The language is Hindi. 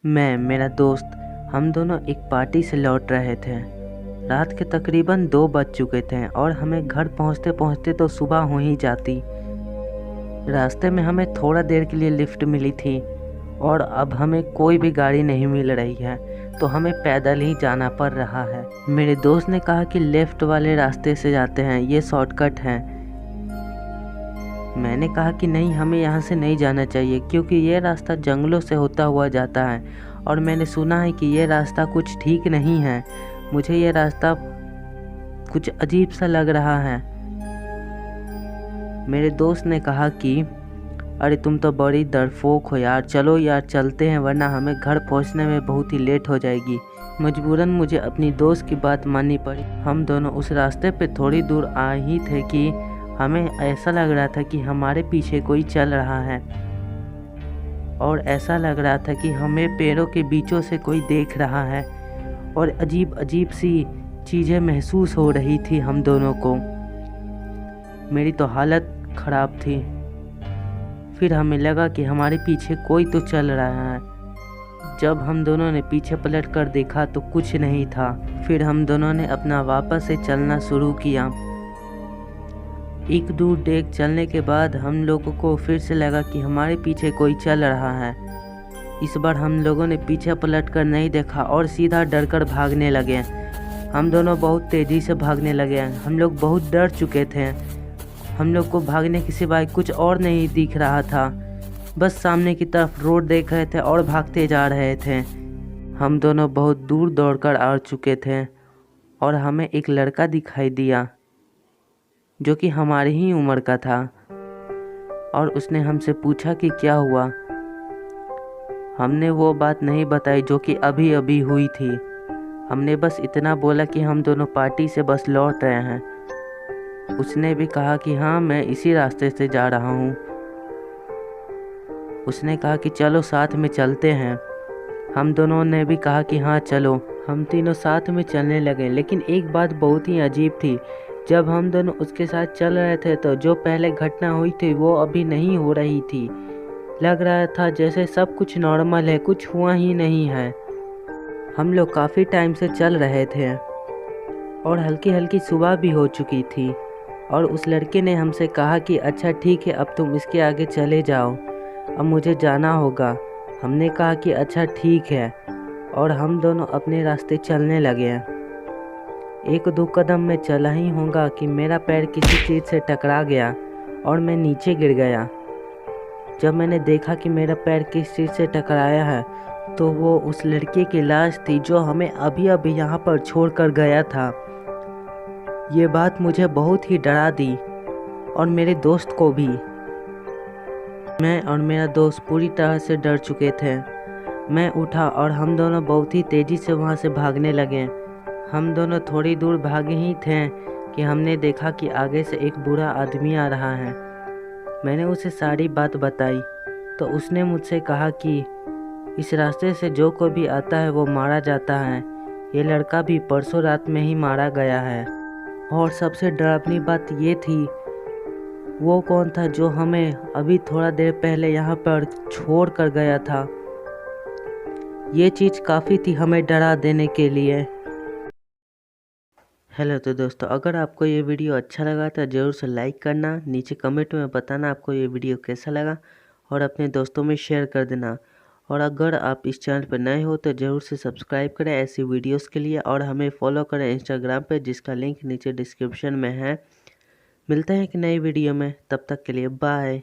मेरा दोस्त, हम दोनों एक पार्टी से लौट रहे थे। रात के तकरीबन 2 बज चुके थे और हमें घर पहुंचते पहुंचते तो सुबह हो ही जाती। रास्ते में हमें थोड़ा देर के लिए लिफ्ट मिली थी और अब हमें कोई भी गाड़ी नहीं मिल रही है, तो हमें पैदल ही जाना पड़ रहा है। मेरे दोस्त ने कहा कि लेफ्ट वाले रास्ते से जाते हैं, ये शॉर्टकट है। मैंने कहा कि नहीं, हमें यहाँ से नहीं जाना चाहिए क्योंकि ये रास्ता जंगलों से होता हुआ जाता है और मैंने सुना है कि ये रास्ता कुछ ठीक नहीं है। मुझे ये रास्ता कुछ अजीब सा लग रहा है। मेरे दोस्त ने कहा कि अरे तुम तो बड़ी डरपोक हो यार, चलो यार चलते हैं वरना हमें घर पहुंचने में बहुत ही लेट हो जाएगी। मजबूरन मुझे अपनी दोस्त की बात माननी पड़ी। हम दोनों उस रास्ते पे थोड़ी दूर आए ही थे कि हमें ऐसा लग रहा था कि हमारे पीछे कोई चल रहा है और ऐसा लग रहा था कि हमें पेड़ों के बीचों से कोई देख रहा है और अजीब अजीब सी चीज़ें महसूस हो रही थी हम दोनों को। मेरी तो हालत ख़राब थी। फिर हमें लगा कि हमारे पीछे कोई तो चल रहा है। जब हम दोनों ने पीछे पलट कर देखा तो कुछ नहीं था। फिर हम दोनों ने अपना वापस से चलना शुरू किया। एक दूर डेग चलने के बाद हम लोगों को फिर से लगा कि हमारे पीछे कोई चल रहा है। इस बार हम लोगों ने पीछे पलटकर नहीं देखा और सीधा डरकर भागने लगे। हम दोनों बहुत तेज़ी से भागने लगे। हम लोग बहुत डर चुके थे। हम लोग को भागने के सिवाय कुछ और नहीं दिख रहा था। बस सामने की तरफ रोड देख रहे थे और भागते जा रहे थे। हम दोनों बहुत दूर दौड़कर आ चुके थे और हमें एक लड़का दिखाई दिया जो कि हमारी ही उम्र का था और उसने हमसे पूछा कि क्या हुआ। हमने वो बात नहीं बताई जो कि अभी अभी हुई थी। हमने बस इतना बोला कि हम दोनों पार्टी से बस लौट रहे हैं। उसने भी कहा कि हाँ, मैं इसी रास्ते से जा रहा हूँ। उसने कहा कि चलो साथ में चलते हैं। हम दोनों ने भी कहा कि हाँ चलो। हम तीनों साथ में चलने लगे, लेकिन एक बात बहुत ही अजीब थी। जब हम दोनों उसके साथ चल रहे थे तो जो पहले घटना हुई थी वो अभी नहीं हो रही थी। लग रहा था जैसे सब कुछ नॉर्मल है, कुछ हुआ ही नहीं है। हम लोग काफ़ी टाइम से चल रहे थे और हल्की हल्की सुबह भी हो चुकी थी और उस लड़के ने हमसे कहा कि अच्छा ठीक है, अब तुम इसके आगे चले जाओ, अब मुझे जाना होगा। हमने कहा कि अच्छा ठीक है और हम दोनों अपने रास्ते चलने लगे। 1-2 कदम में चला ही होगा कि मेरा पैर किसी चीज़ से टकरा गया और मैं नीचे गिर गया। जब मैंने देखा कि मेरा पैर किस चीज़ से टकराया है तो वो उस लड़के की लाश थी जो हमें अभी अभी यहाँ पर छोड़कर गया था। ये बात मुझे बहुत ही डरा दी और मेरे दोस्त को भी। मैं और मेरा दोस्त पूरी तरह से डर चुके थे। मैं उठा और हम दोनों बहुत ही तेज़ी से वहाँ से भागने लगे। हम दोनों थोड़ी दूर भागे ही थे कि हमने देखा कि आगे से एक बूढ़ा आदमी आ रहा है। मैंने उसे सारी बात बताई तो उसने मुझसे कहा कि इस रास्ते से जो कोई भी आता है वो मारा जाता है। ये लड़का भी परसों रात में ही मारा गया है। और सबसे डरावनी बात ये थी, वो कौन था जो हमें अभी थोड़ा देर पहले यहाँ पर छोड़ कर गया था। ये चीज़ काफ़ी थी हमें डरा देने के लिए। हेलो तो दोस्तों, अगर आपको ये वीडियो अच्छा लगा तो ज़रूर से लाइक करना, नीचे कमेंट में बताना आपको ये वीडियो कैसा लगा और अपने दोस्तों में शेयर कर देना। और अगर आप इस चैनल पर नए हो तो ज़रूर से सब्सक्राइब करें ऐसी वीडियोस के लिए और हमें फॉलो करें इंस्टाग्राम पे, जिसका लिंक नीचे डिस्क्रिप्शन में है। मिलते हैं एक नई वीडियो में, तब तक के लिए बाय।